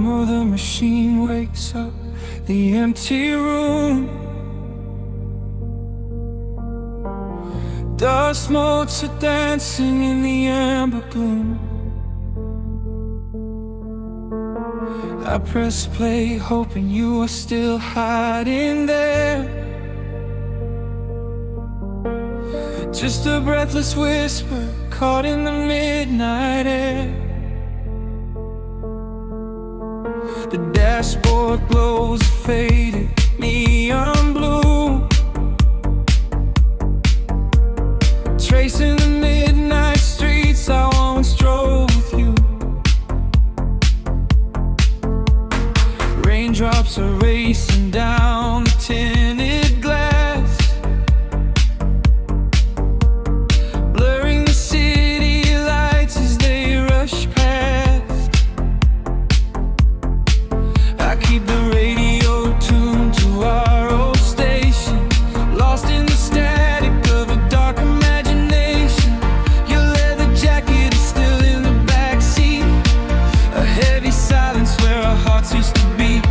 of the machine wakes up the empty room. Dust motes are dancing in the amber gloom. I press play, hoping you are still hiding there. Just a breathless whisper caught in the midnight air. The dashboard glows a faded neon blue, tracing the midnight streets I once drove with you. Raindrops are racing down the tinted glass, blurring the city lights as they rush past. I keep the radio tuned to our old station, lost in the static of a dark imagination. Your leather jacket is still in the backseat, a heavy silence where our hearts used to beat.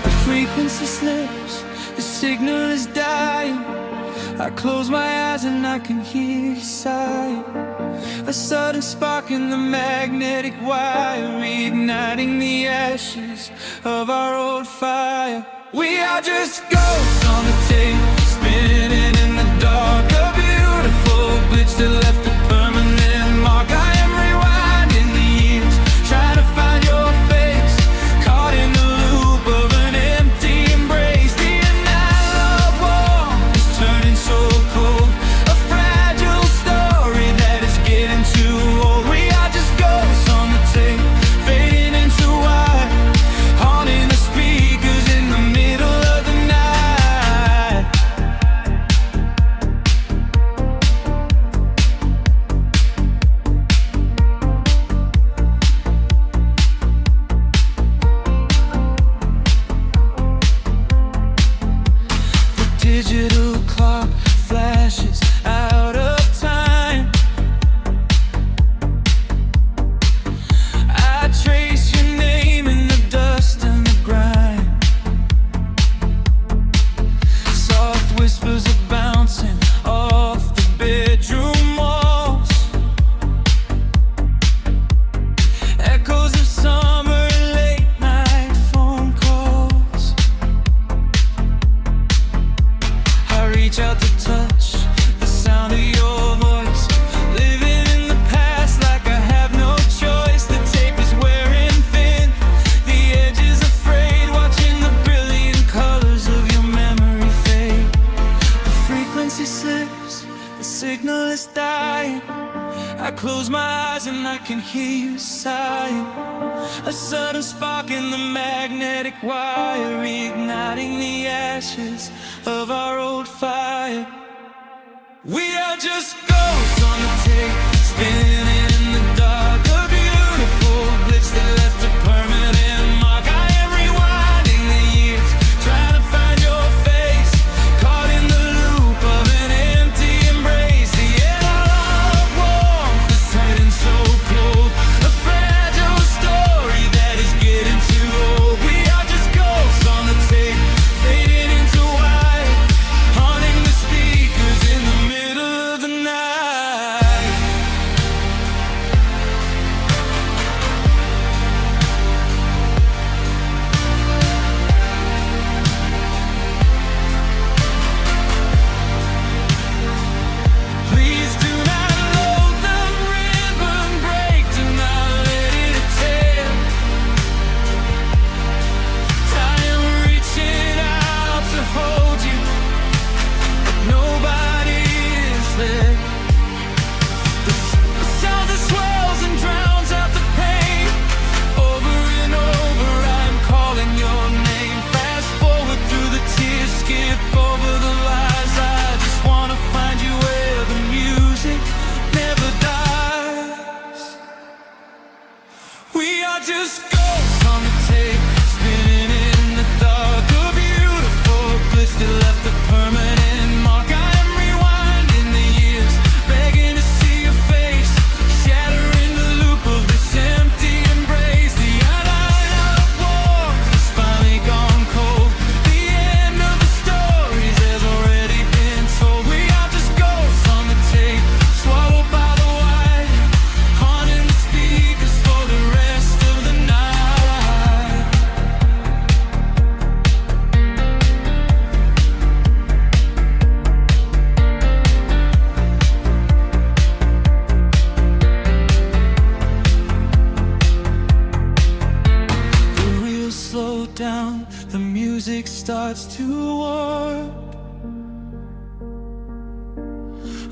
The frequency slips, the signal is dying. I close my eyes and I can hear you sighing. A sudden spark in the magnetic wire, reigniting the ashes of our old fire. We are just ghosts on the tape, spinning in the dark. A beautiful glitch that left a permanent mark. I am rewinding the years, trying to find your face, caught in the loop of an empty embrace. The analog warmth is turning so cold, a fragile story that is getting too old. We are just ghosts on the tape, fading into white, haunting the speakers in the middle of the night. The digital clock flashes out of time. I trace your name in the dust and the grime. Soft whispers are bouncing off the bedroom walls, echoes of summer late night phone calls. I reach out to touch the sound of your voice, living in the past like I have no choice. The tape is wearing thin, the edge is afraid, watching the brilliant colors of your memory fade. The frequency slips, the signal is dying. I close my eyes and I can hear you sighing. A sudden spark in the magnetic wire, reigniting the ashes of our old fire. We are just ghosts on the tape, spinning in the dark. A beautiful glitch that left a permanent mark. I am rewinding the years, trying to find your face, caught in the loop of an empty embrace. The analog warmth is turning so cold, a fragile story that is getting too old. We are just ghosts on the tape, fading into white, haunting the speakers in the middle of the night. Please do not load the ribbon break, do not let it tear. I am reaching out to hold you, but nobody is there. The sound that swells and drowns out the pain. Over and over I'm calling your name. Fast forward through the tears, skip over the lies. I just wanna find you where the music never dies. We are just ghosts on the tape, spinning in the dark. A beautiful glitch that left a permanent mark. I am rewinding the years, begging to see your face, shattering the loop of this empty embrace. The analog down, the music starts to warp.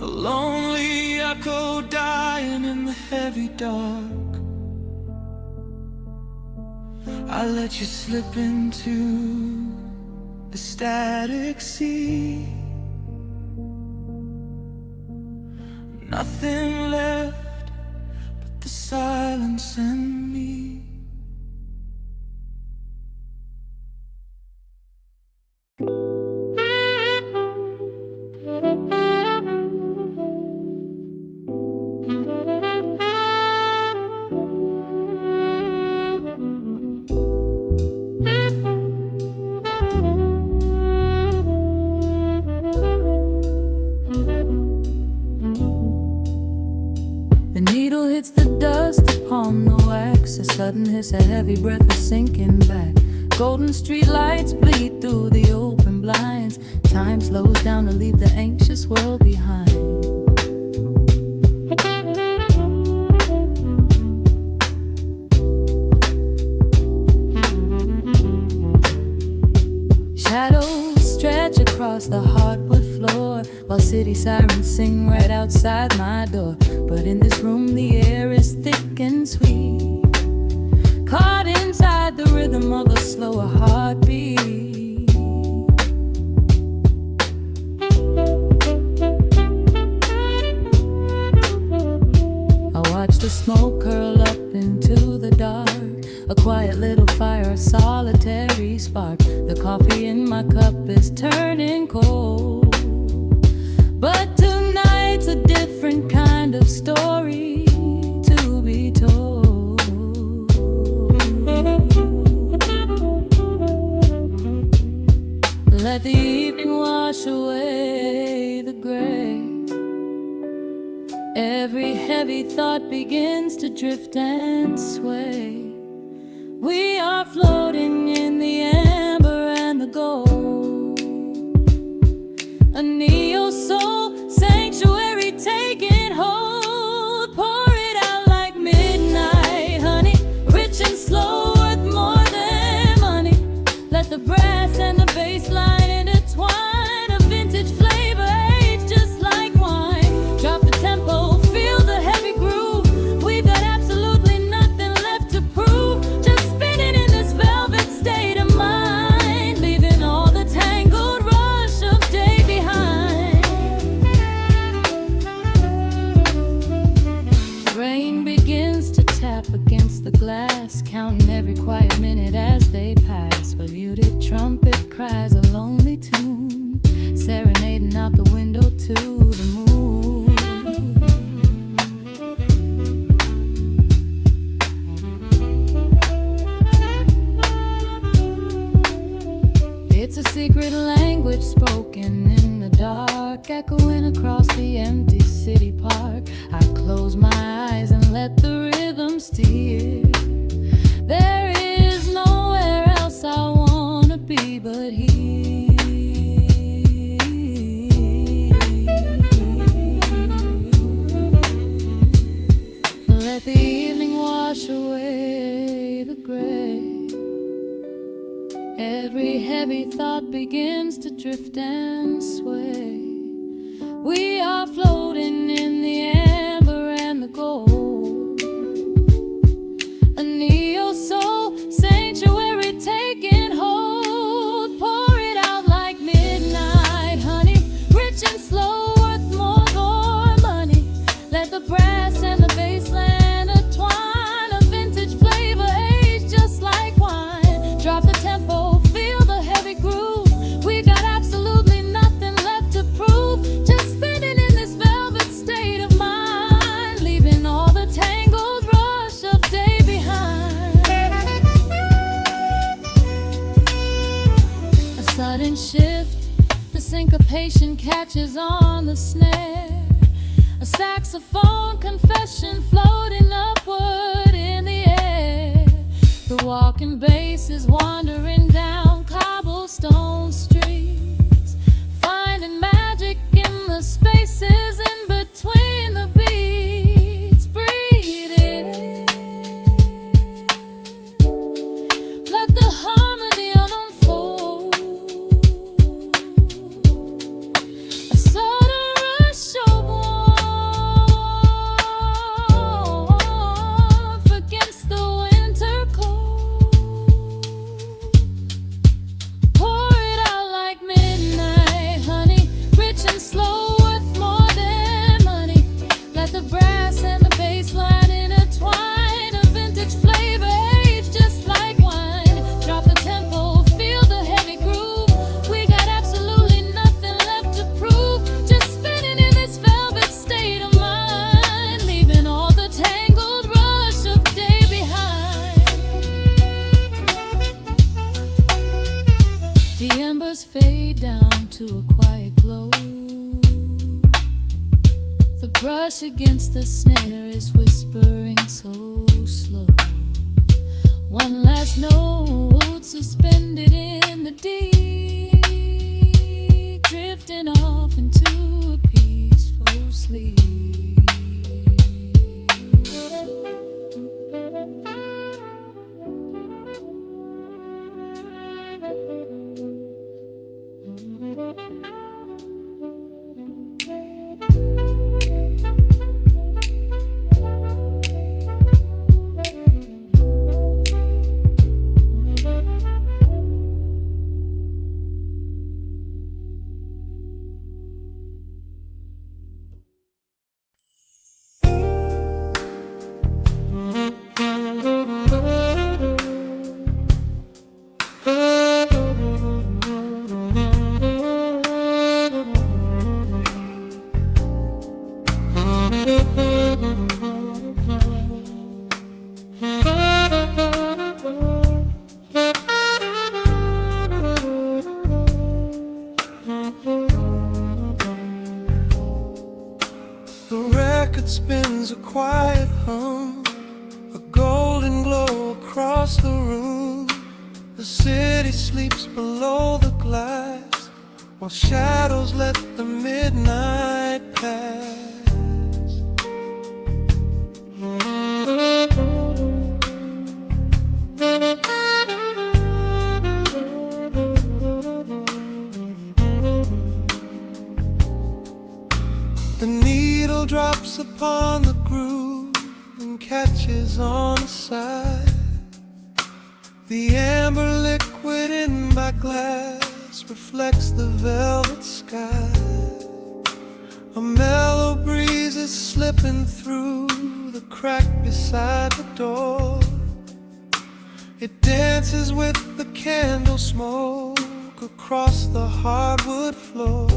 A lonely echo dying in the heavy dark. I let you slip into the static sea. Nothing left but the silence and me. The needle hits the dust upon the wax. A sudden hiss, a heavy breath, a sinking back. Golden street lights bleed through the open blinds. Time slows down to leave the anxious world behind. Shadows stretch across the hardwood floor, while city sirens sing right outside my door. But in this room the air is thick and sweet, caught inside the rhythm of a slower heartbeat. I watch the smoke curl up into the dark, a quiet little fire, a solitary spark. The coffee in my cup is turning cold, but tonight's a different kind of story to be told. Let the evening wash away the gray. Every heavy thought begins to drift and sway. We are floating in the amber and the gold, a neo-soul sanctuary taking hold. Pour it out like midnight honey, rich and slow, worth more than money. Let the brass and the bass line intertwine, a vintage flavor aged just like wine. Drop the tempo, feel the heavy groove. We've got absolutely nothing left to prove. Just spinning in this velvet state of mind, leaving all the tangled rush of day behind. Rain begins to tap against the glass, counting every quiet minute as they pass. A muted trumpet cries a lonely tune, serenading out the window to the moon. It's a secret language spoken in the dark, echoing across the empty city park. I close my eyes and let the rhythm steer. There is nowhere else I wanna be but here. Let the evening wash away the gray. Every heavy thought begins to drift and sway. We are floating in the amber and the gold, a neo-soul sanctuary taking hold. Pour it out like midnight honey, rich and slow, worth more than money. Let the brass and the bass line intertwine, a vintage flavor aged just like wine. Drop the tempo, feel the heavy groove. We got absolutely nothing left to prove. Just spinning in this velvet state of mind, leaving all the tangled rush of day behind. A sudden shift, the syncopation catches on the snare. A saxophone confession floating upward in the air. The walking bass is wandering down cobblestone streets, finding magic in the spaces in between the beats. Breathe it in. Let the harmony fade down to a quiet glow. The brush against the snare is whispering so slow. One last note suspended in the deep, drifting off into a peaceful sleep. The record spins a quiet hum, a golden glow across the room. The city sleeps below the glass, while shadows let the midnight pass. The needle drops upon the groove and catches on the side. The amber liquid in my glass reflects the velvet sky. A mellow breeze is slipping through the crack beside the door. It dances with the candle smoke across the hardwood floor.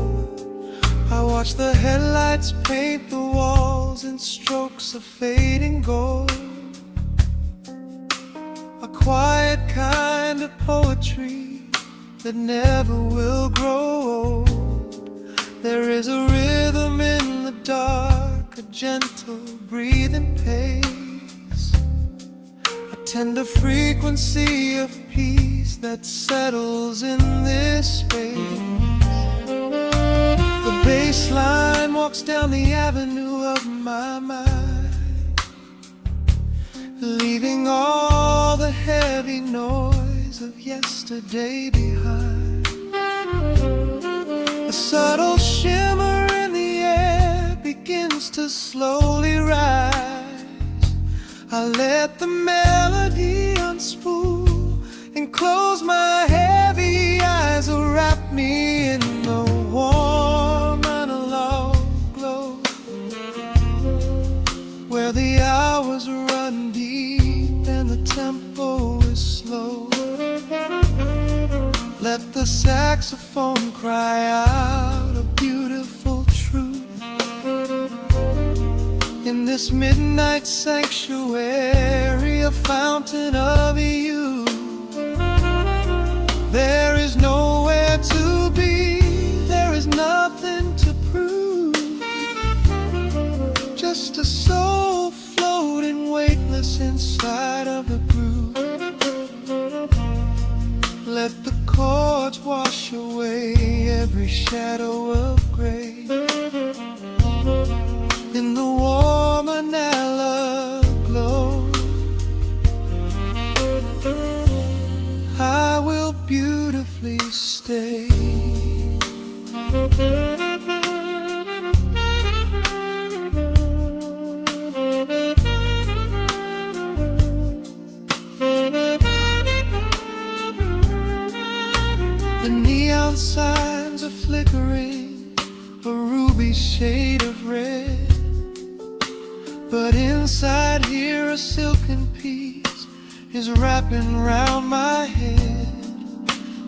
I watch the headlights paint the walls in strokes of fading gold. A quiet kind of poetry that never will grow old. There is a rhythm in the dark, a gentle breathing pace, a tender frequency of peace that settles in this space. The bass line walks down the avenue of my mind, leaving all the heavy noise of yesterday behind. A subtle shimmer in the air begins to slowly rise. I let the melody unspool and close my heavy eyes, wrap me in the warm analog glow, where the hours run deep and the tempo is slow. Let the saxophone cry out a beautiful truth in this midnight sanctuary, a fountain of youth. There is nowhere to be, there is nothing to prove, just a soul floating weightless inside of the groove. Let the chords wash away every shadow of gray in the warm analog glow. I will beautifully stay. The neon signs are flickering, a ruby shade of red, but inside here a silken peace is wrapping round my head.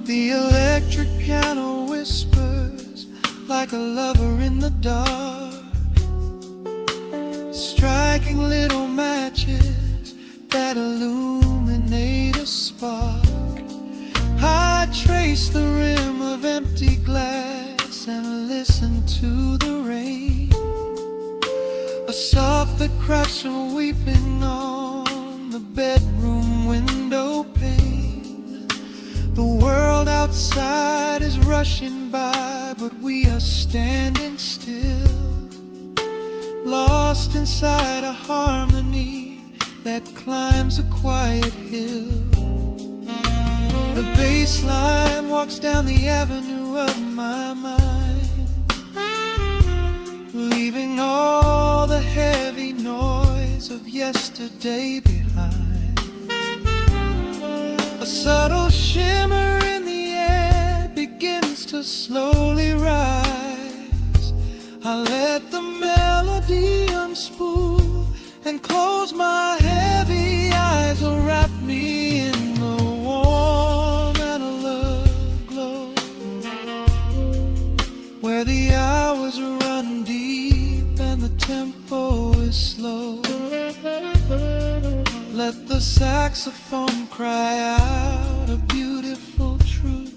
The electric piano whispers like a lover in the dark, striking little matches that illuminate a spark. I trace the rim of empty glass and listen to the rain. A soft that cracks are weeping on the bedroom window pane. The world outside is rushing by, but we are standing still, lost inside a harmony that climbs a quiet hill. The bass line walks down the avenue of my mind, leaving all the heavy noise of yesterday behind. A subtle shimmer in the air begins to slowly rise. I let the melody unspool and close my heavy eyes, will wrap me in the warm analog glow, where the hours run deep and the tempo is slow. Let the saxophone cry out a beautiful truth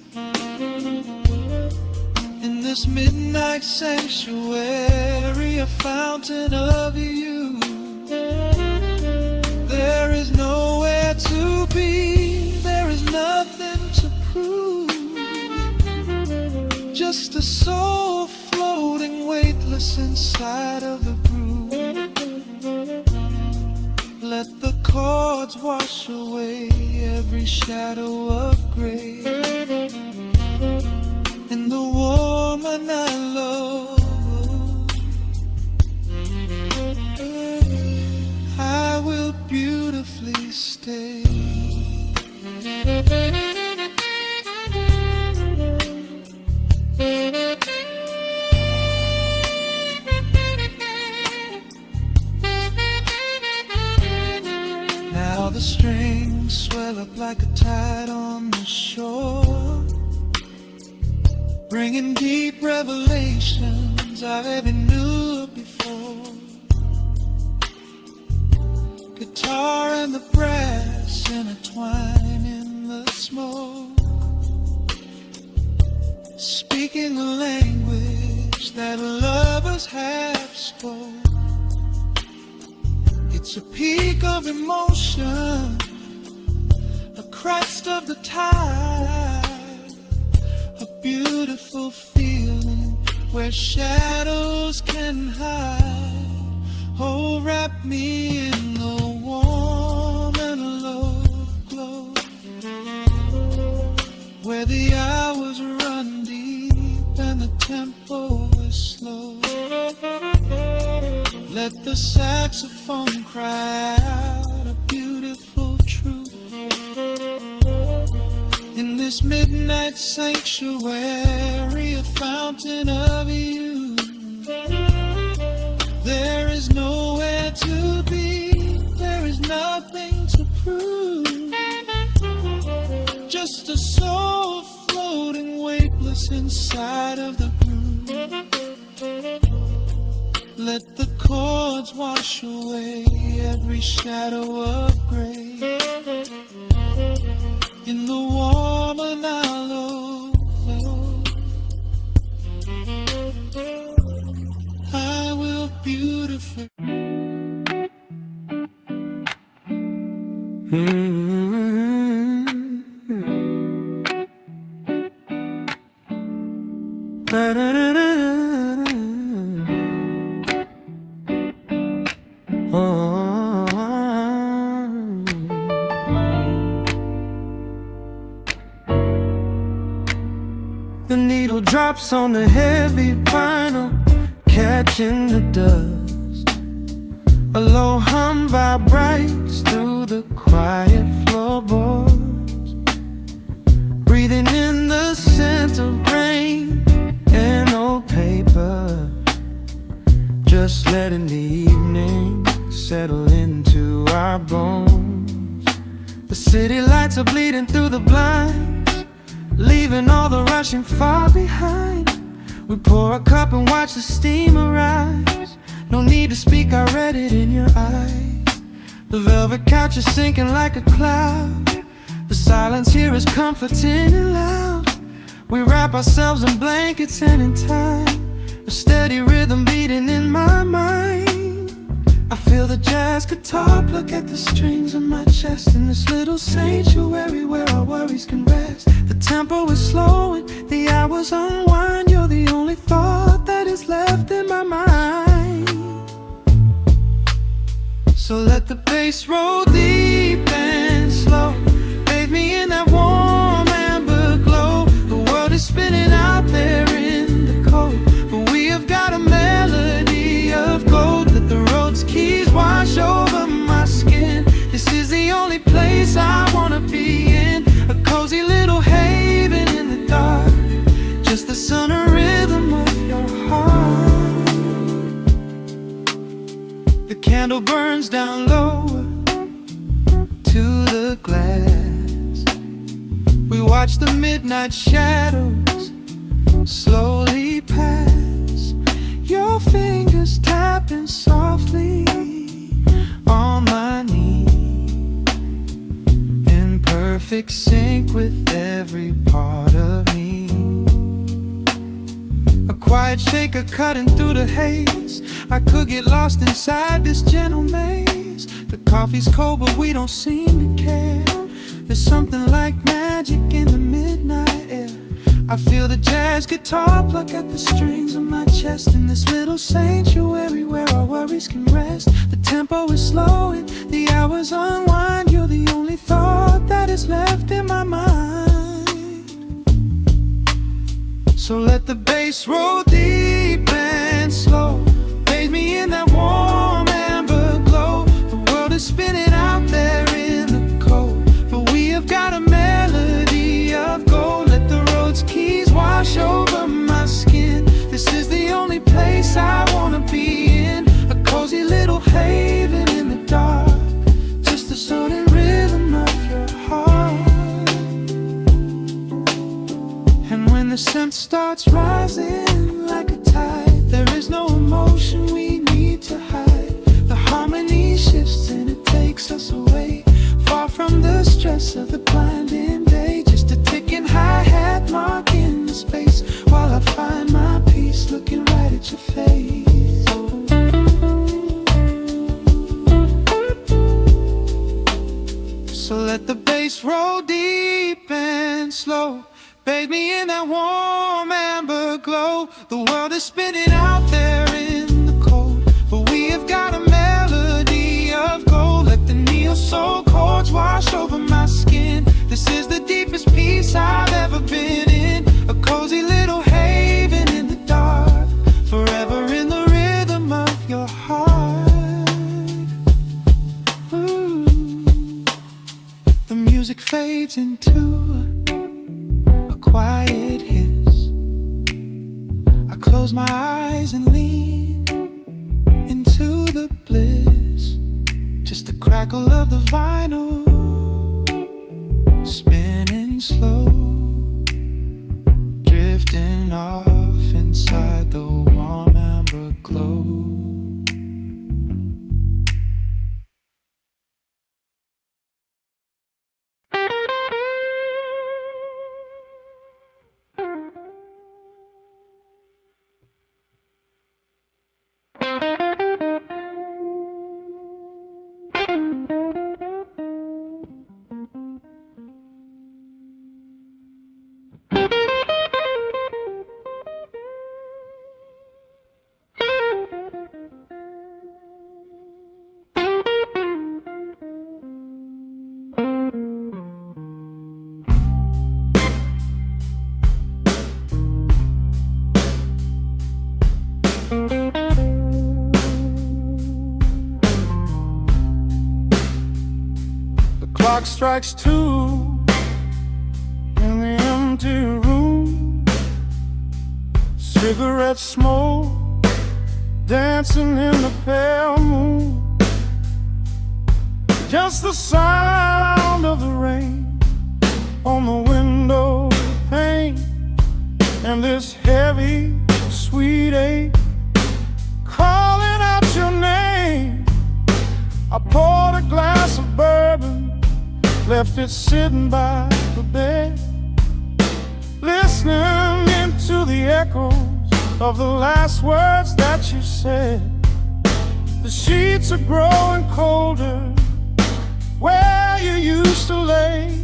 in this midnight sanctuary, a fountain of you. There is nowhere to be, there is nothing to prove, just a soul floating weightless inside of the groove. Let the chords wash away every shadow of gray, in the woman I love, I will beautifully stay. Now the strings swell up like a tide on the shore, bringing deep revelations I've ever knew before. Guitar and the brass intertwine in the smoke, speaking a language that lovers have spoke. It's a peak of emotion, a crest of the tide, a beautiful feeling where shadows can hide. Oh, wrap me in the warm analog glow, where the hours run deep and the tempo is slow. Let the saxophone cry out a beautiful truth in this midnight sanctuary, a fountain of you. There is nowhere to be, there is nothing to prove, just a soul floating weightless inside of the groove. Let the chords wash away every shadow of gray, in the warm and hollow glow, I will beautifully. The needle drops on the heavy vinyl, catching the dust. A low hum vibrates through the quiet floorboards, breathing in the scent of rain and old paper, just letting the evening settle into our bones. The city lights are bleeding through the blinds, leaving all the rushing far behind. We pour a cup and watch the steam arise. No need to speak, I read it in your eyes. The velvet couch is sinking like a cloud. The silence here is comforting and loud. We wrap ourselves in blankets and in time, a steady rhythm beating in my mind. I feel the jazz guitar pluck at the strings of my chest in this little sanctuary where our worries can rest. The tempo is slowing, the hours unwind. You're the only thought that is left in my mind. So let the bass roll deep and slow, bathe me in that warm amber glow. The world is spinning out there in the cold, but we have got a melody of gold. Let the road's keys wash over my skin. This is the only place I wanna be in, a cozy little haven in the dark, just the sun and rhythm of your heart. The candle burns down low to the glass. We watch the midnight shadows slowly pass. Your fingers tapping softly on my knee, in perfect sync with every part of me. A quiet shaker cutting through the haze. I could get lost inside this gentle maze. The coffee's cold but we don't seem to care. There's something like magic in the midnight air. I feel the jazz guitar pluck at the strings of my chest in this little sanctuary where our worries can rest. The tempo is slowing, the hours unwind. You're the only thought that is left in my mind. So let the bass roll deep and slow, bathe me in that warm amber glow. The world is spinning out there in the cold, but we have got a melody of gold. Let the road's keys wash over my skin. This is the only place I wanna be in, a cozy little haven in the dark, just the sound and rhythm of your heart. And when the scent starts rising like a tide, there is no emotion we need to hide. The harmony shifts and it takes us away, far from the stress of the blinding day. Just a ticking hi-hat marking the space while I find my peace looking right at your face. So let the bass roll deep and slow, bathe me in that warm amber glow. The world is spinning out there in the cold, but we have got a melody of gold. Let the neo-soul chords wash over my skin. This is the deepest peace I've ever been in, a cozy little haven in the dark, forever in the rhythm of your heart. Ooh. The music fades into a quiet hiss. I close my eyes and lean into the bliss, just the crackle of the vinyl spinning slow, drifting off inside the warm amber glow. Clock strikes 2 in the empty room. Cigarette smoke dancing in the pale moon. Just the sound of the rain on the window pane, and this heavy, sweet ache calling out your name. I poured a glass of bourbon, left it sitting by the bed. Listen listening into the echoes of the last words that you said. The sheets are growing colder where you used to lay.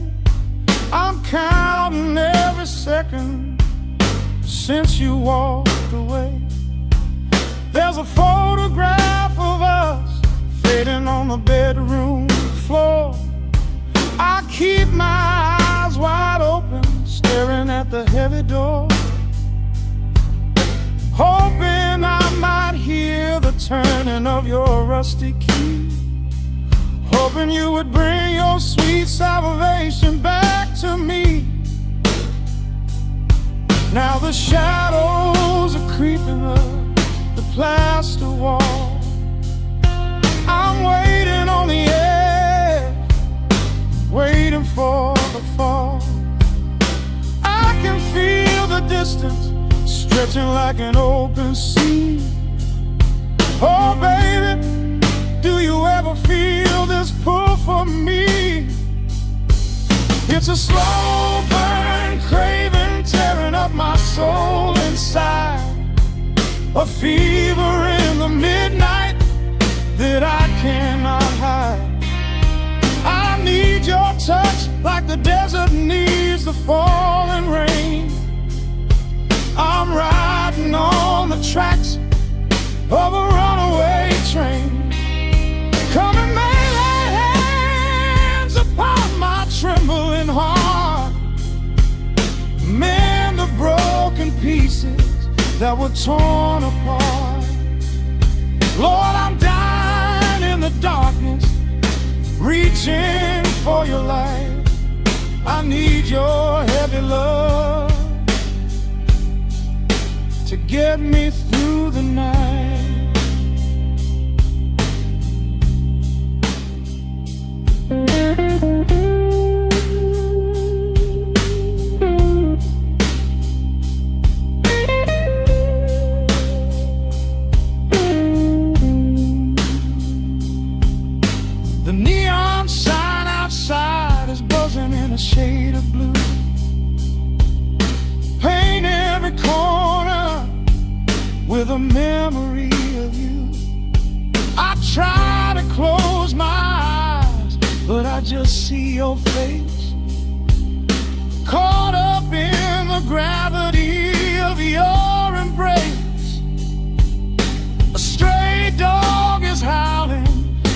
I'm counting every second since you walked away. There's a photograph of us fading on the bedroom floor. I keep my eyes wide open, staring at the heavy door, hoping I might hear the turning of your rusty key, hoping you would bring your sweet salvation back to me. Now the shadows are creeping up the plaster wall. I'm waiting on the edge, waiting for the fall. I can feel the distance stretching like an open sea. Oh baby, do you ever feel this pull for me? It's a slow burn craving tearing up my soul inside, a fever in the midnight that I cannot hide. I need your touch like the desert needs the falling rain. I'm riding on the tracks of a runaway train. Come and lay hands upon my trembling heart, mend the broken pieces that were torn apart. Lord, I'm dying in the darkness, reaching for your light. I need your heavy love to get me through the night. The neon sign outside is buzzing in a shade of blue. Paint every corner with a memory of you. I try to close my eyes, but I just see your face, caught up in the gravity of your embrace. A stray dog is howling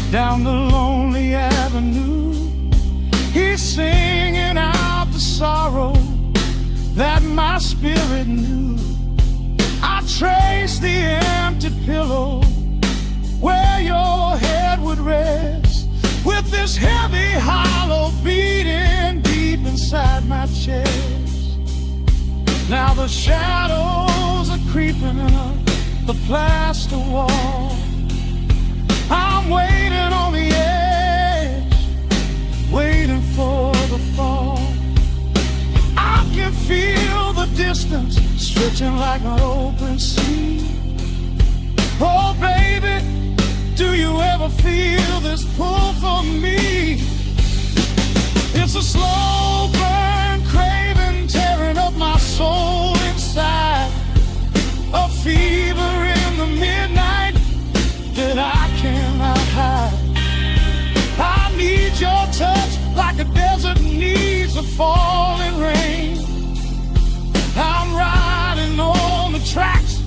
down the lonely avenue. He's singing out the sorrow that my spirit knew. I trace the empty pillow where your head would rest, with this heavy hollow beating deep inside my chest. Now the shadows are creeping up the plaster wall. I'm waiting on the edge, waiting for the fall. I can feel the distance stretching like an open sea. Oh baby, do you ever feel this pull for me? It's a slow burn craving tearing up my soul inside, a fever in the midnight that I cannot hide. I need your touch like a desert needs a falling rain. I'm riding on the tracks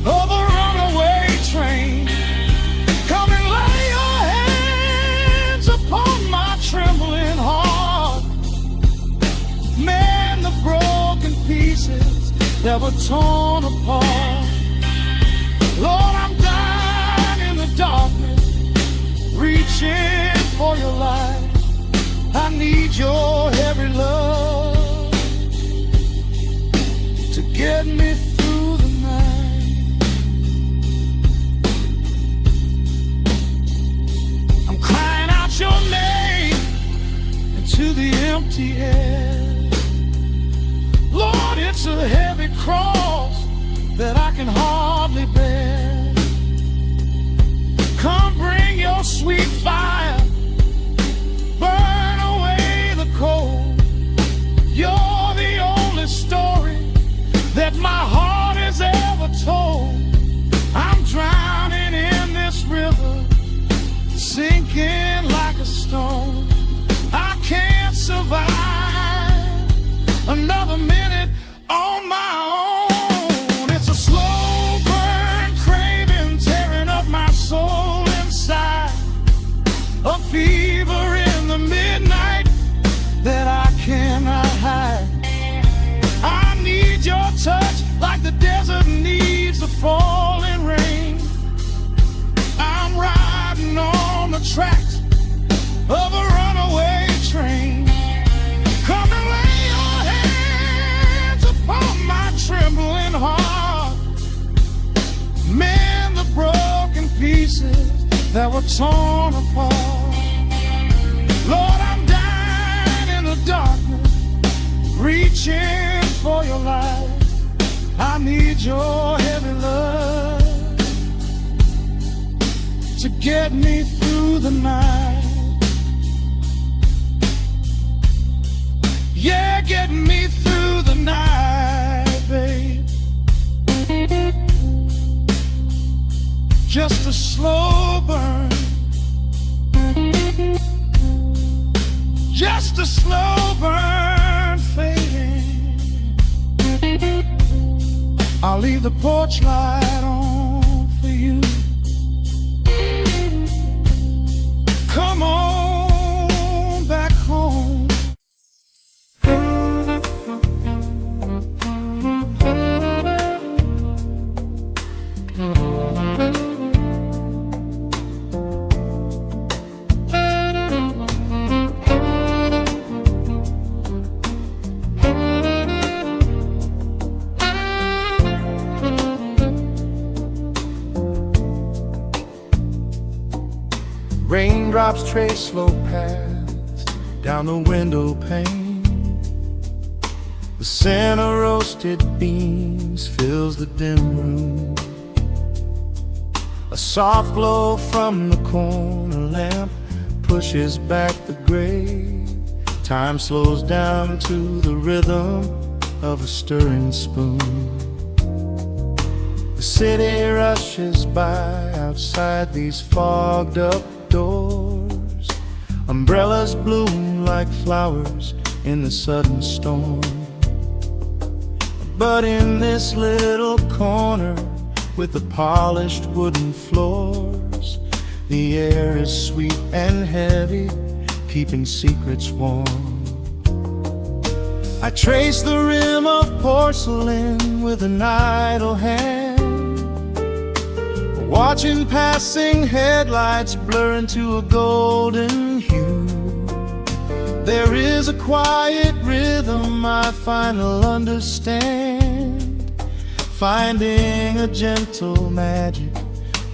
of a runaway train. Come and lay your hands upon my trembling heart, mend the broken pieces that were torn apart. Lord, I'm dying in the darkness, reaching for your light. I need your heavy love to get me through the night. I'm crying out your name into the empty air. Lord, it's a heavy cross that I can hardly bear. Come bring your sweet fire, burn away the cold. You're the only story another minute on my own. It's a slow burn craving, tearing up my soul inside. A fever in the midnight that I cannot hide. I need your touch like the desert needs the falling rain. I'm riding on the tracks of a runaway train. Come and lay your hands upon my trembling heart. Mend the broken pieces that were torn apart. Lord, I'm dying in the darkness, reaching for your light. I need your heavy love to get me through the night. Yeah, get me through the night, babe. Just a slow burn, just a slow burn fading. I'll leave the porch light on for you. Come on back home. Raindrops trace slow paths down the window pane. The scent of roasted beans fills the dim room. A soft glow from the corner lamp pushes back the gray. Time slows down to the rhythm of a stirring spoon. The city rushes by outside these fogged up doors. Umbrellas bloom like flowers in the sudden storm. But in this little corner with the polished wooden floors, the air is sweet and heavy, keeping secrets warm. I trace the rim of porcelain with an idle hand, watching passing headlights blur into a golden hue. There is a quiet rhythm I finally understand, finding a gentle magic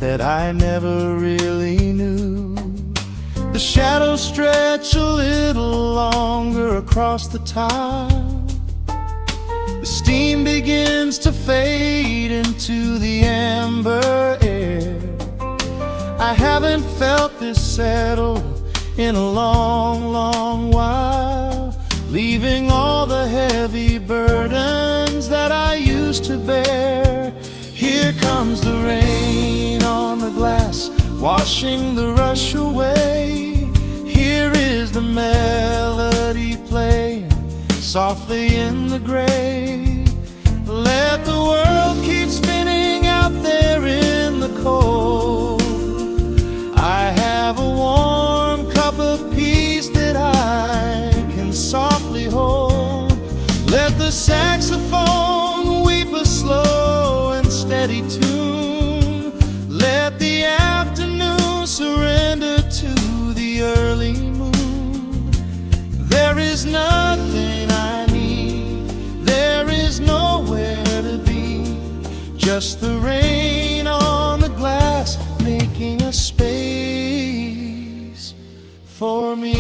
that I never really knew. The shadows stretch a little longer across the tile. The steam begins to fade into the amber air. I haven't felt this settled in a long, long while, leaving all the heavy burdens that I used to bear. Here comes the rain on the glass, washing the rush away. Here is the melody playing softly in the gray. Let the world keep spinning out there in the cold. I have a warm cup of peace that I can softly hold. Let the saxophone weep a slow and steady tune. Let the afternoon surrender to the early moon. There is nothing I need, there is nowhere to be, just the rain on the glass making a space for me.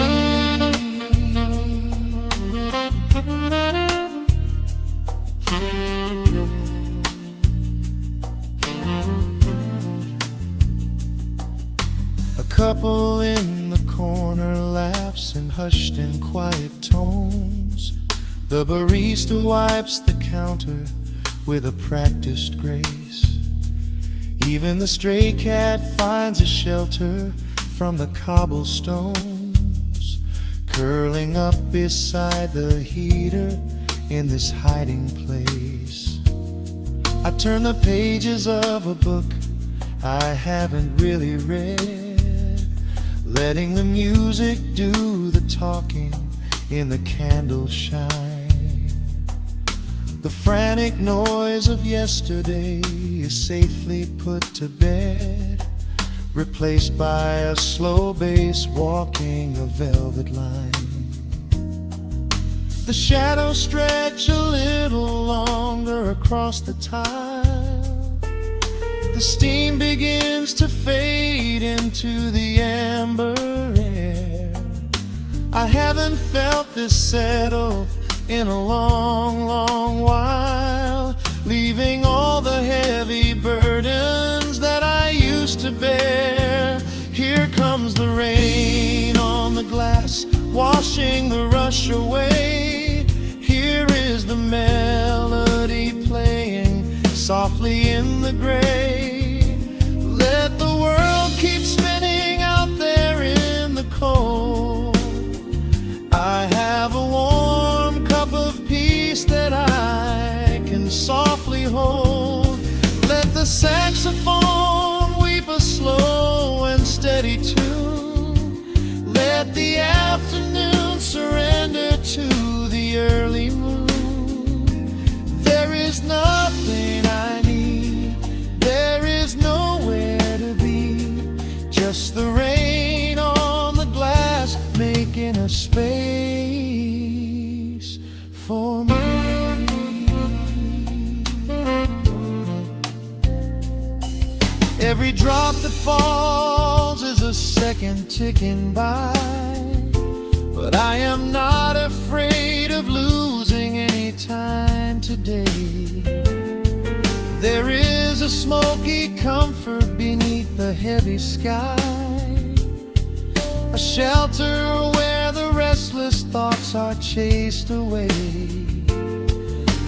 A couple in the corner laughs in hushed and quiet tones. The barista wipes the counter with a practiced grace. Even the stray cat finds a shelter from the cobblestones, curling up beside the heater in this hiding place. I turn the pages of a book I haven't really read, letting the music do the talking in the candle shine. The frantic noise of yesterday is safely put to bed, replaced by a slow bass walking a velvet line. The shadows stretch a little longer across the tile. The steam begins to fade into the amber air. I haven't felt this settle in a long, long while, leaving all the heavy burdens that I used to bear. Here comes the rain on the glass, washing the rush away. Here is the melody playing softly in the gray. Let the world keep spinning out there in the cold. I have a warm cup of peace that I can softly hold. Let the saxophone weep a slow and steady tune. Let the afternoon surrender to the early moon. There is nothing I need, there is nowhere to be, just the rain on the glass making a space for me. Every drop that falls is a second ticking by, but I am not afraid of losing any time today. There is a smoky comfort beneath the heavy sky, a shelter where the restless thoughts are chased away.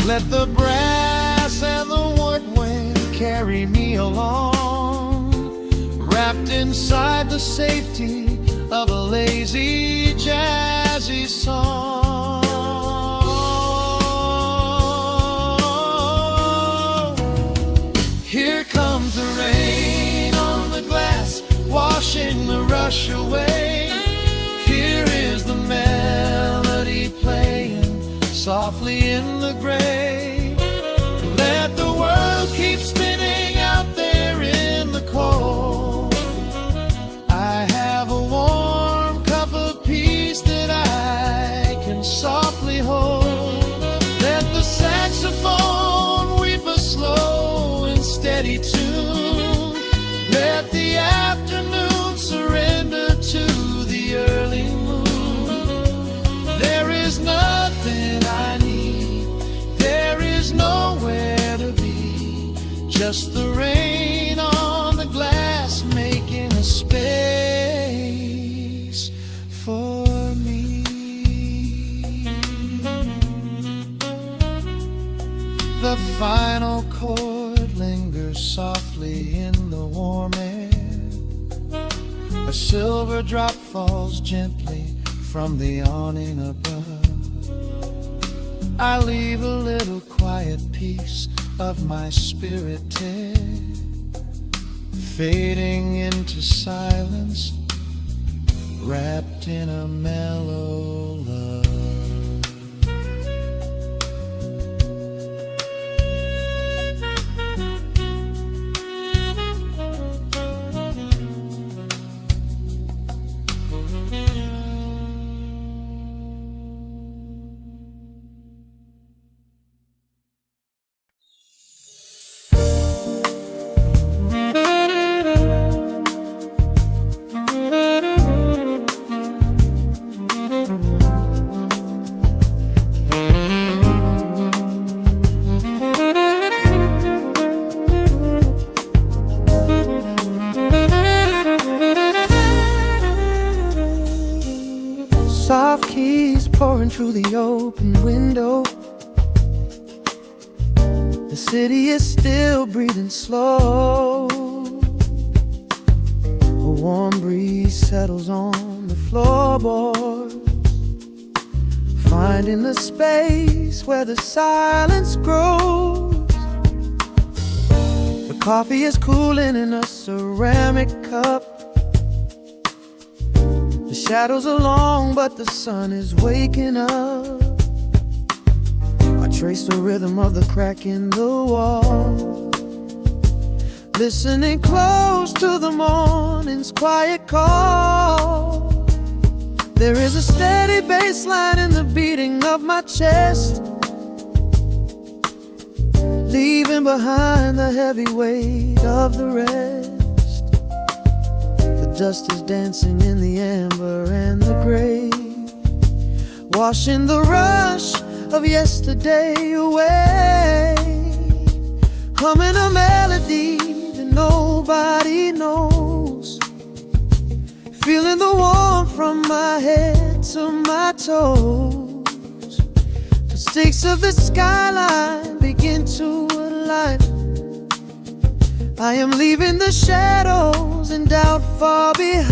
Let the brass and the woodwind carry me along, wrapped inside the safety of a lazy, jazzy song. Here comes the rain on the glass, washing the rush away. Here is the melody playing softly in the gray. Let the world keep spinning out there in the cold. I have a warm cup of peace that I can softly hold. Let the saxophone weep a slow and steady tune. Let the afternoon surrender to the early moon. There is nothing I need, there is nowhere to be, just the rain on the glass making a space for me. The final chord lingers softly in the warm air. A silver drop falls gently from the awning above. I leave a little quiet piece of my spirit tear, fading into silence, wrapped in a mellow love. Soft keys pouring through the open window. The city is still breathing slow. A warm breeze settles on the floorboards, finding the space where the silence grows. The coffee is cooling in a ceramic cup. The shadows are long, but the sun is waking up. I trace the rhythm of the crack in the wall, listening close to the morning's quiet call. There is a steady bass line in the beating of my chest, leaving behind the heavy weight of the rest. The dust is dancing in the amber and the gray, washing the rush of yesterday away. Humming a melody that nobody knows, feeling the warmth from my head to my toes. The stakes of the skyline begin to align. I am leaving the shadows and doubt far behind.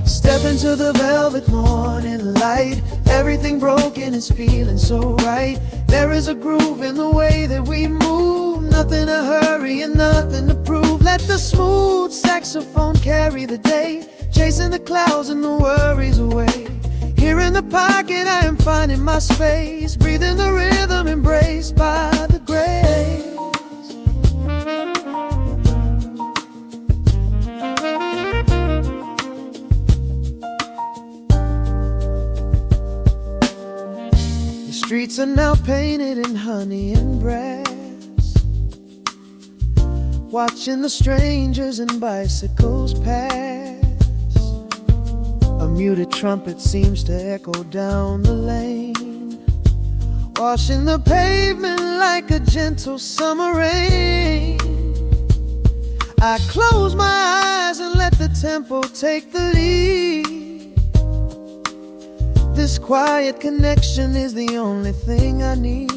Step into the velvet morning light. Everything broken is feeling so right. There is a groove in the way that we move. Nothing to hurry and nothing to prove. Let the smooth saxophone carry the day, chasing the clouds and the worries away. Here in the pocket I am finding my space, breathing the rhythm embraced by the grace. The streets are now painted in honey and brass, watching the strangers and bicycles pass. A muted trumpet seems to echo down the lane, washing the pavement like a gentle summer rain. I close my eyes and let the tempo take the lead. This quiet connection is the only thing I need.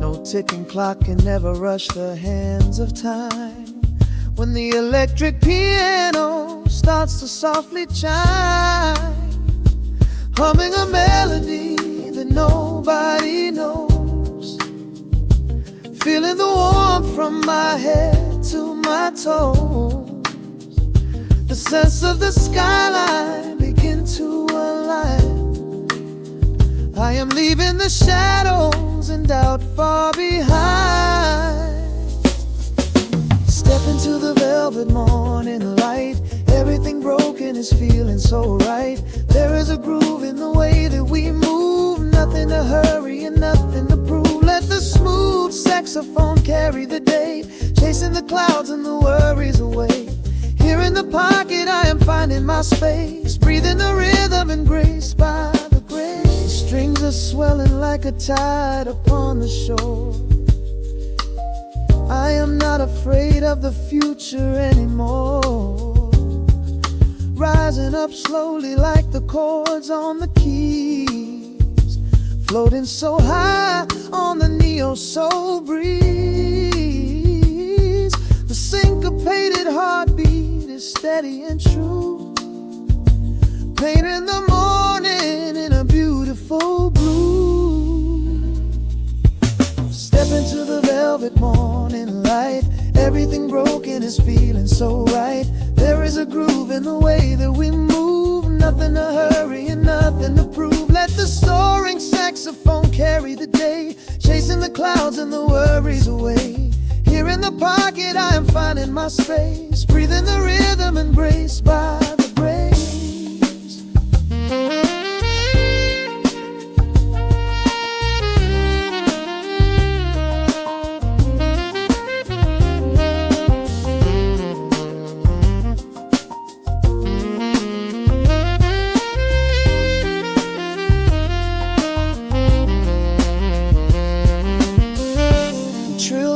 No ticking clock can ever rush the hands of time. When the electric piano starts to softly chime, humming a melody that nobody knows, feeling the warmth from my head to my toes. The sense of the skyline begin to align. I am leaving the shadows and doubt far behind. Step into the velvet morning light. Everything broken is feeling so right. There is a groove in the way that we move. Nothing to hurry and nothing to prove. Let the smooth saxophone carry the day, chasing the clouds and the worries away. Here in the pocket I am finding my space, breathing the rhythm embraced by the grace. Strings are swelling like a tide upon the shore. I am not afraid of the future anymore, rising up slowly like the chords on the keys, floating so high on the neo-soul breeze. The syncopated heartbeat is steady and true, painting the morning in a beautiful blue. Step into the velvet morning light. Everything broken is feeling so right. There is a groove in the way that we move. Nothing to hurry and nothing to prove. Let the soaring saxophone carry the day, chasing the clouds and the worries away. Here in the pocket I am finding my space, breathing the rhythm embraced by the grace.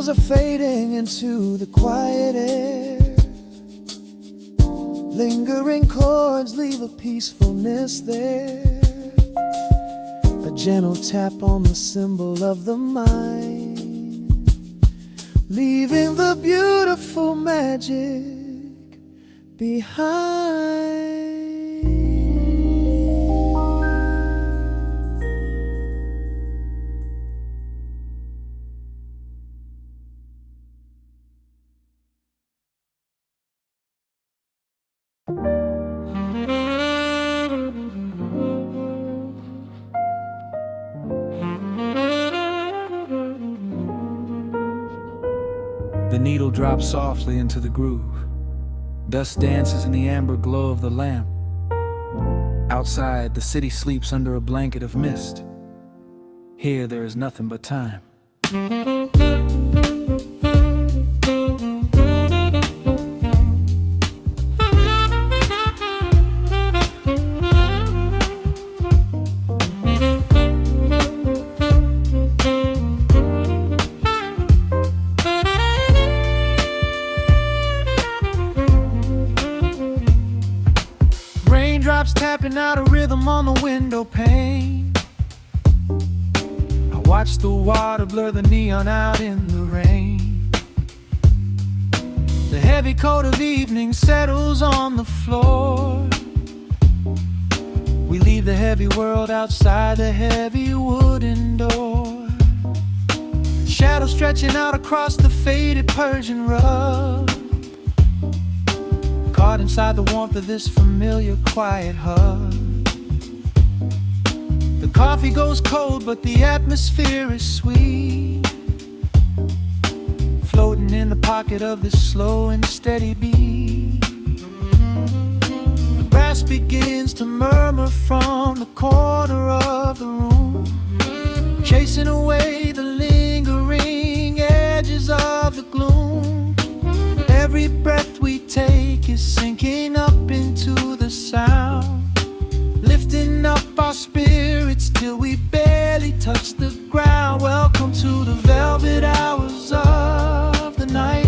Are fading into the quiet air. Lingering chords leave a peacefulness there, a gentle tap on the symbol of the mind, leaving the beautiful magic behind. The needle drops softly into the groove. Dust dances in the amber glow of the lamp. Outside, the city sleeps under a blanket of mist. Here, there is nothing but time. Raindrops tapping out a rhythm on the window pane. I watch the water blur the neon out in the rain. The heavy coat of evening settles on the floor. We leave the heavy world outside the heavy wooden door. Shadows stretching out across the faded Persian rug, caught inside the warmth of this familiar quiet hug. The coffee goes cold, but the atmosphere is sweet, floating in the pocket of this slow and steady beat. The brass begins to murmur from the corner of the room, chasing away the lingering edges of the gloom. Every breath we take is sinking up into the sound, lifting up our spirits till we barely touch the ground. Welcome to the velvet hours of the night,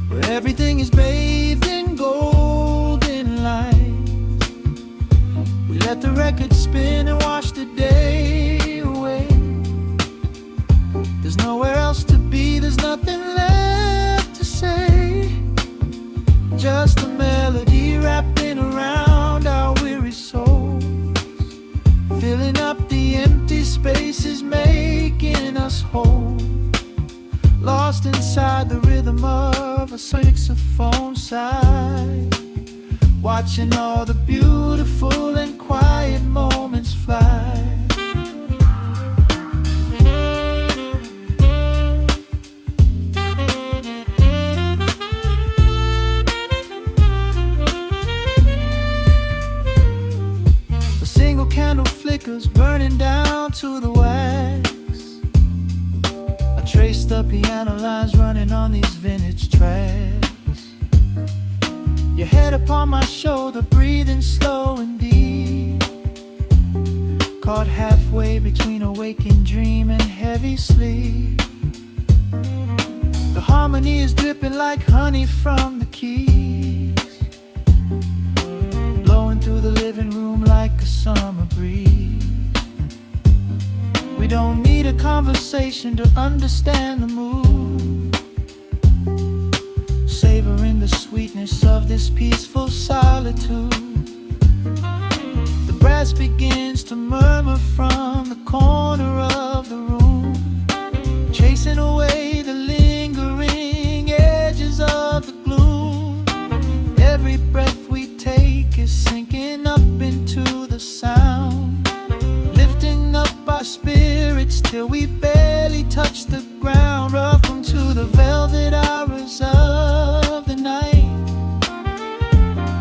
where everything is bathed in golden light. We let the record spin and wash the day away. There's nowhere else to be, there's nothing left to say. Just a melody wrapping around our weary souls, filling up the empty spaces, making us whole. Lost inside the rhythm of a saxophone sigh, watching all the beautiful and quiet moments fly. Candle flickers burning down to the wax. I trace the piano lines running on these vintage tracks. Your head upon my shoulder, breathing slow and deep, caught halfway between a waking dream and heavy sleep. The harmony is dripping like honey from the keys, blowing through the living room like a summer breeze. We don't need a conversation to understand the mood, savoring the sweetness of this peaceful solitude. The brass begins to murmur from the corner of the room, chasing away the lingering edges of the gloom. Every breath we take is sinking up into the sound, lifting up our spirits till we barely touch the ground. Welcome to the velvet hours of the night,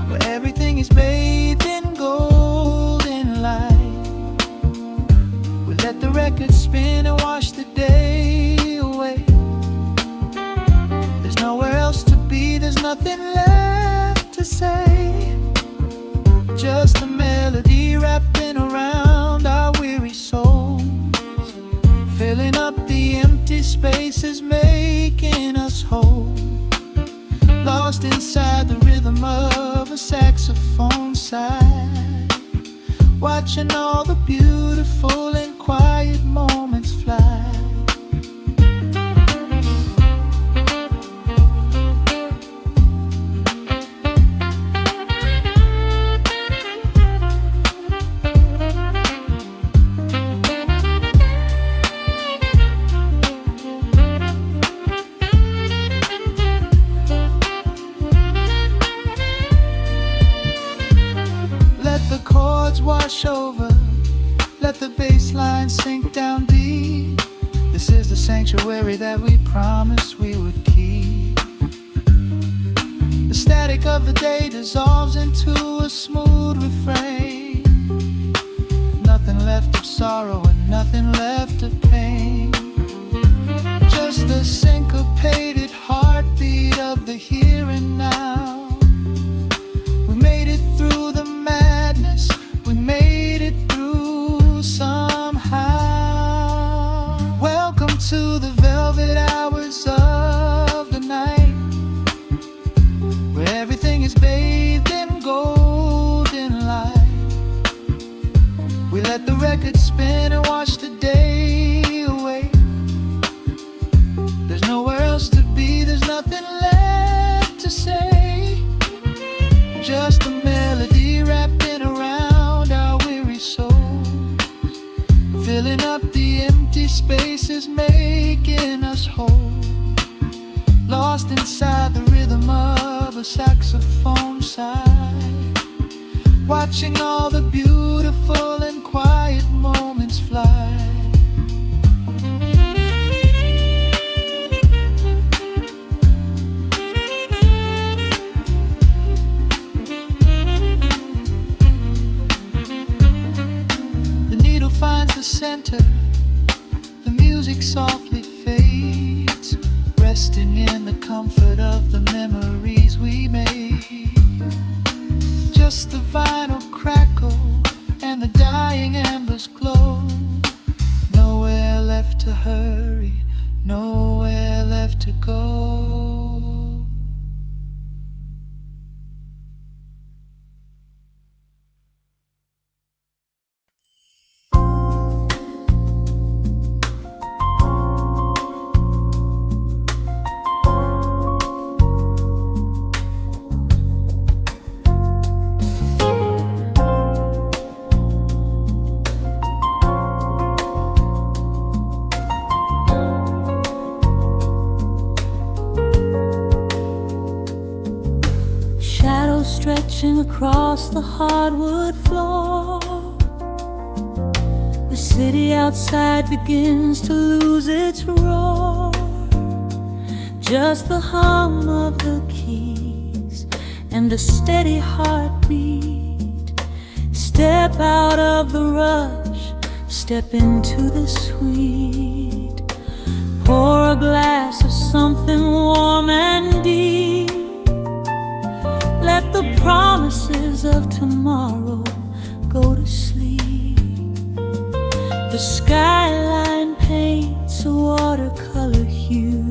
where everything is bathed in golden light. We let the record spin and wash the day away. There's nowhere else to be, there's nothing left to say. Just a melody wrapping around our weary souls, filling up the empty spaces, making us whole. Lost inside the rhythm of a saxophone sigh, watching all the beautiful and quiet moments fly. Wash over, let the bass line sink down deep. The This is the sanctuary that we promised we would keep. The static of the day dissolves into a smooth refrain. Nothing left of sorrow and nothing left of pain. Just the syncopated heartbeat of the here and now. We made it through the madness, we made it through somehow. Welcome to the velvet hours of the night, where everything is bathed in golden light. We let the record spin and watch the day away. There's nowhere else to be, there's nothing left to say. Just a melody wrapping around our weary souls, filling up the empty spaces, making us whole. Lost inside the rhythm of a saxophone sigh, watching all the beautiful and quiet moments fly. Finds the center, the music softly fades, resting in the comfort of the memories we made. Just the vinyl crackle and the dying embers glow. Nowhere left to hurry, nowhere left to go. Stretching across the hardwood floor, the city outside begins to lose its roar. Just the hum of the keys and a steady heartbeat. Step out of the rush, step into the sweet. Pour a glass of something warm and deep. Let the promises of tomorrow go to sleep. The skyline paints a watercolor hue,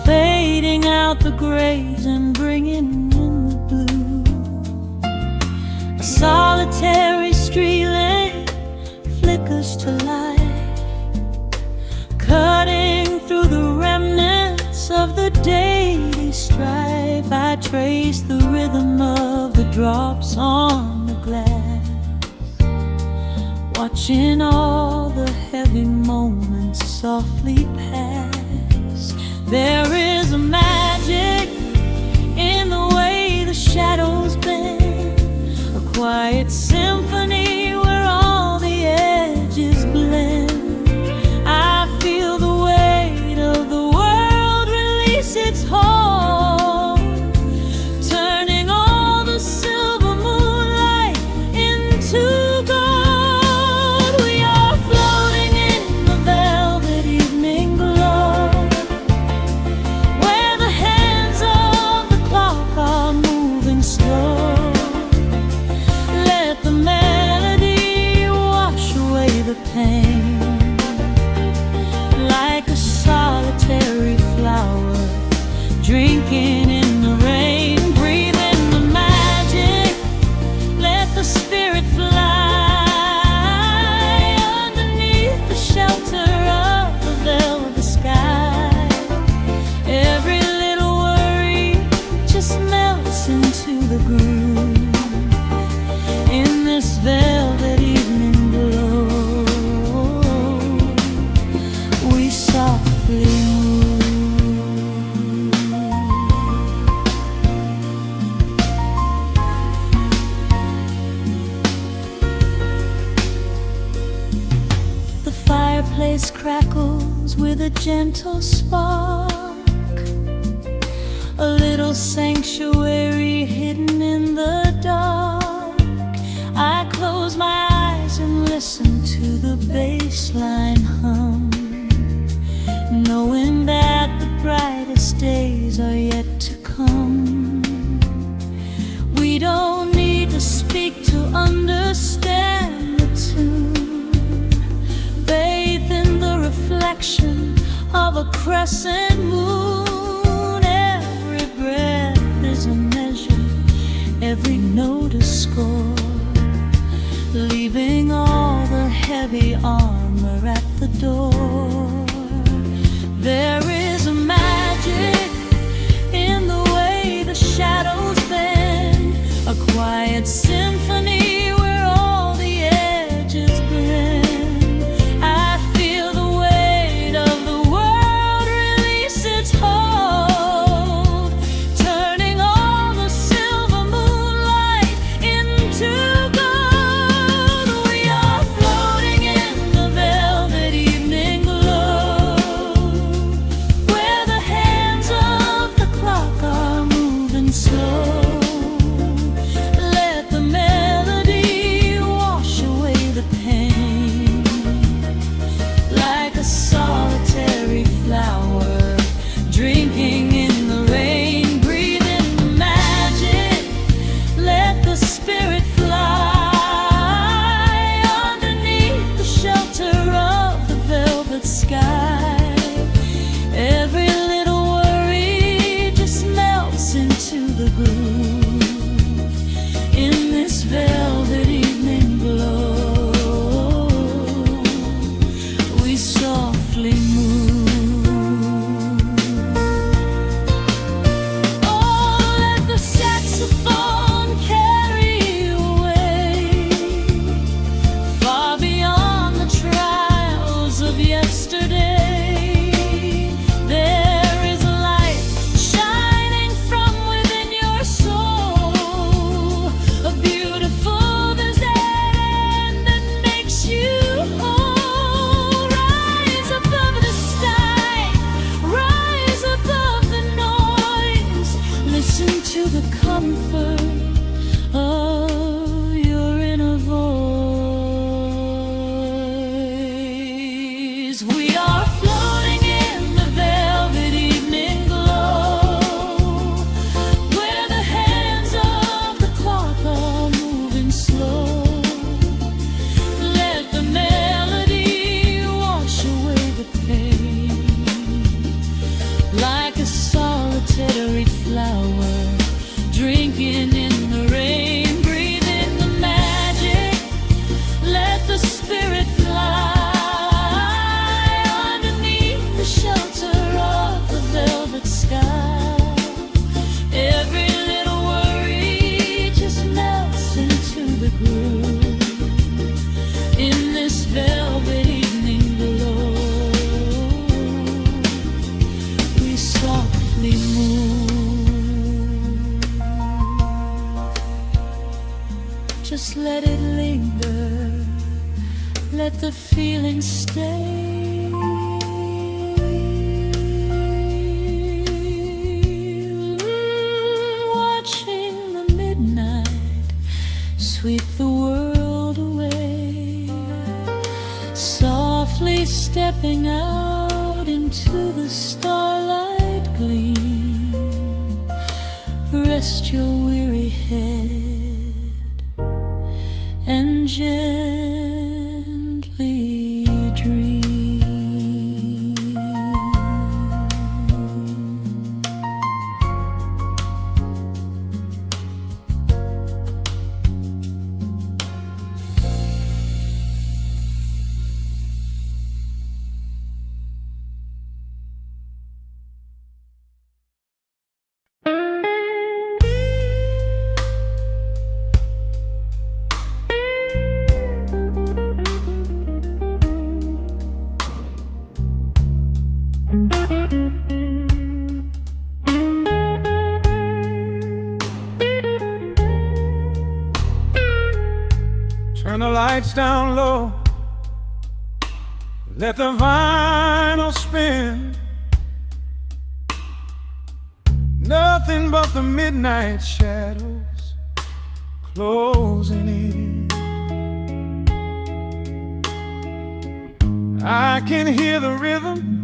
fading out the grays and bringing in the blue. A solitary street lamp flickers to light, cutting through the remnants of the daily strife. I trace the rhythm of the drops on the glass, watching all the heavy moments softly pass. There is a magic in the way the shadows bend, a quiet symphony where all the edges blend. I feel the weight of the world release its hold, turning all the silver moonlight into gold. We are floating in the velvet evening glow, where the hands of the clock are moving slow. voice crackles with a gentle spark, a little sanctuary hidden in the dark. I close my eyes and listen to the bass line hum, knowing that the brightest days are yet to come. We don't need to speak to understand the tune, bathed in the reflection of a crescent moon. Every breath is a measure, every note a score, leaving all the heavy armor at the door. There is a magic in the way the shadows bend, a quiet symphony where all the edges blend. I feel the weight of the world release its hold, turning all the silver moonlight into gold. We are floating in the velvet evening glow, where the hands of the clock are moving slow. Let the melody wash away the pain, like a solitary flower drinking in the rain. Breathe in the magic, let the spirit fly underneath the shelter of the velvet sky. Every little worry just melts into the groove in this velvet evening glow. We softly move. Oh, let the saxophone carry you away, far beyond the trials of yesterday. There is a light shining from within your soul, a beautiful vision that makes you whole. Rise above the sky, rise above the noise, listen to the comfort of your inner voice. We are floating in the velvet evening glow, where the hands of the clock are moving slow. Let the melody wash away the pain, like a solitary flower drinking in the rain. Breathe in the magic, let the spirit fly underneath the shelter of the velvet sky. Every little worry just melts into the groove in this velvet evening glow. We softly move. Just let it linger, let the feeling stay. Watching the midnight sweep the world away, softly stepping out into the starlight gleam. Rest your weary head and gently dream. Turn the lights down low, Let the vinyl spin. Nothing but the midnight shadows closing in. I can hear the rhythm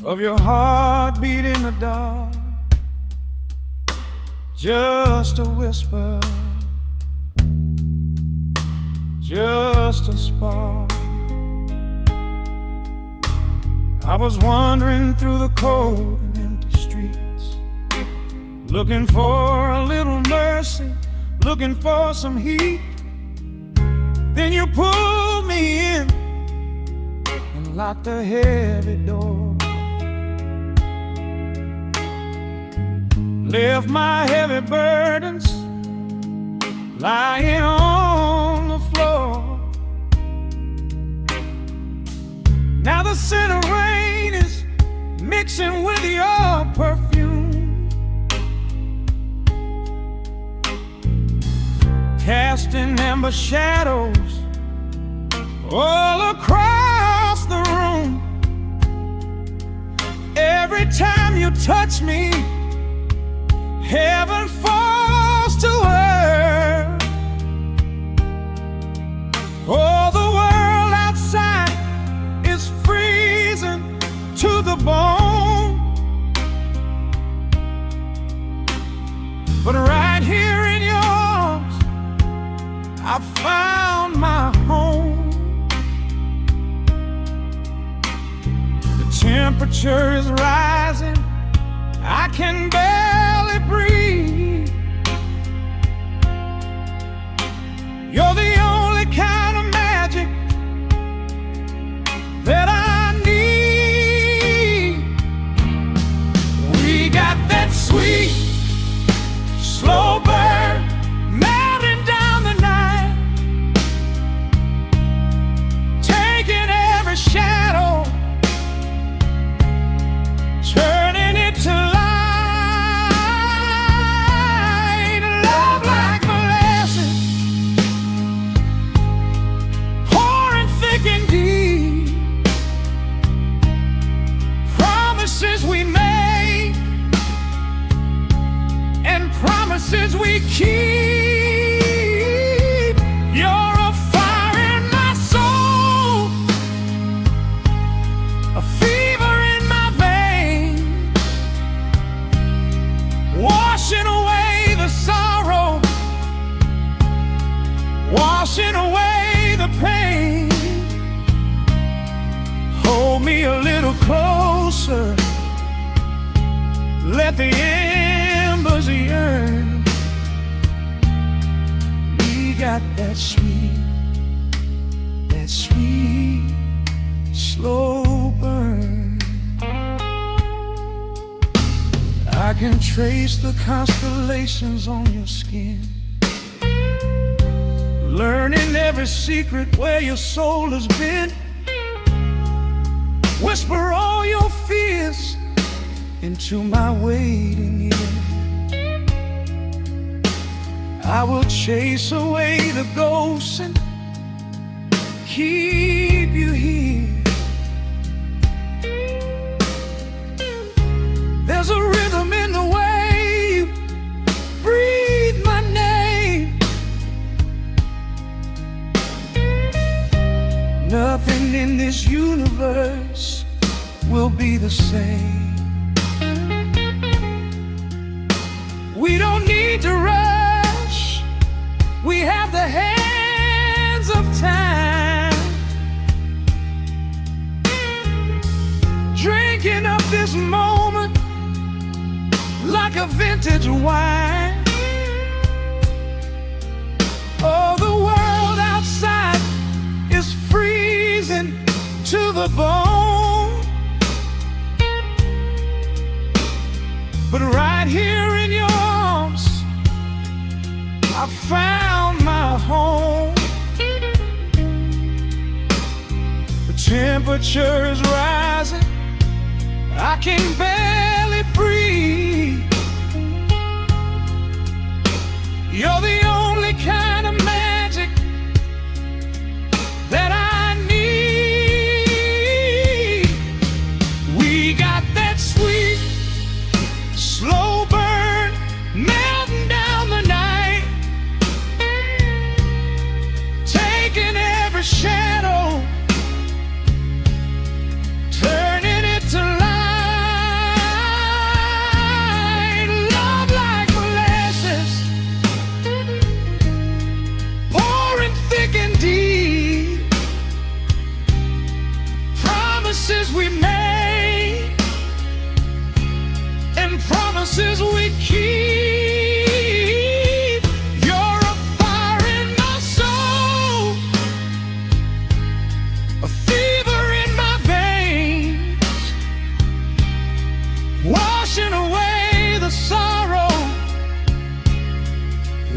of your heartbeat in the dark. Just a whisper, just a spark. I was wandering through the cold and empty streets, looking for a little mercy, looking for some heat. Then you pulled me in and locked the heavy door. Left my heavy burdens lying on the floor. Now the scent of rain is mixing with your perfume, casting amber shadows all across the room. Every time you touch me, heaven falls to earth. Oh, the world outside is freezing to the bone, but right here in your arms I found my home. The temperature is rising, I can barely breathe. You're the only kind of magic that I need. We got that sweet, slow burn melting down the night, taking every shadow, turning it to light. Love like molasses, pouring thick and deep. Promises we make and promises we keep. You're a fire in my soul, a fever in my veins, washing away the sorrow, washing away the pain. Hold me a little closer, let the embers yearn. We got that sweet, slow burn. I can trace the constellations on your skin, learning every secret where your soul has been. Whisper all your fears into my waiting ear. I will chase away the ghosts and keep you here. There's a rhythm in the way you breathe my name. Nothing in this universe will be the same. We don't need to rush, we have the hands of time, drinking up this moment like a vintage wine. Oh, the world outside is freezing to the bone, but right here in your arms I found my home. The temperature is rising, I can barely breathe. You're the only kind of magic that I need.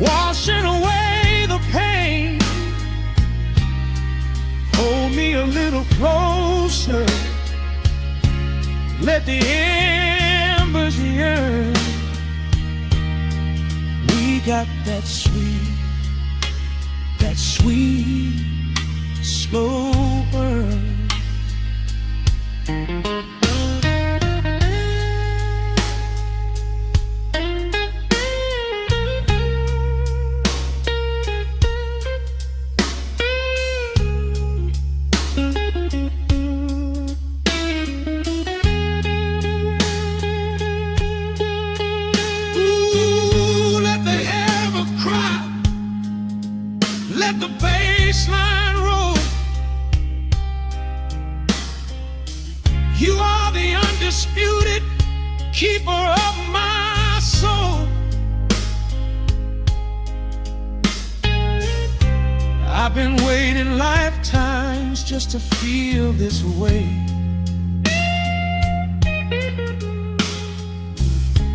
washing away the pain. Hold me a little closer, let the embers yearn. We got that sweet, slow burn. Let the bass line roll. You are the undisputed keeper of my soul. I've been waiting lifetimes just to feel this way.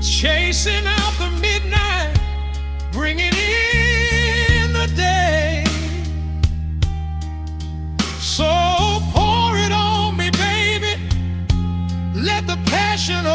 Chasing out the midnight, bringing in the day. So pour it on me, baby. Let the passion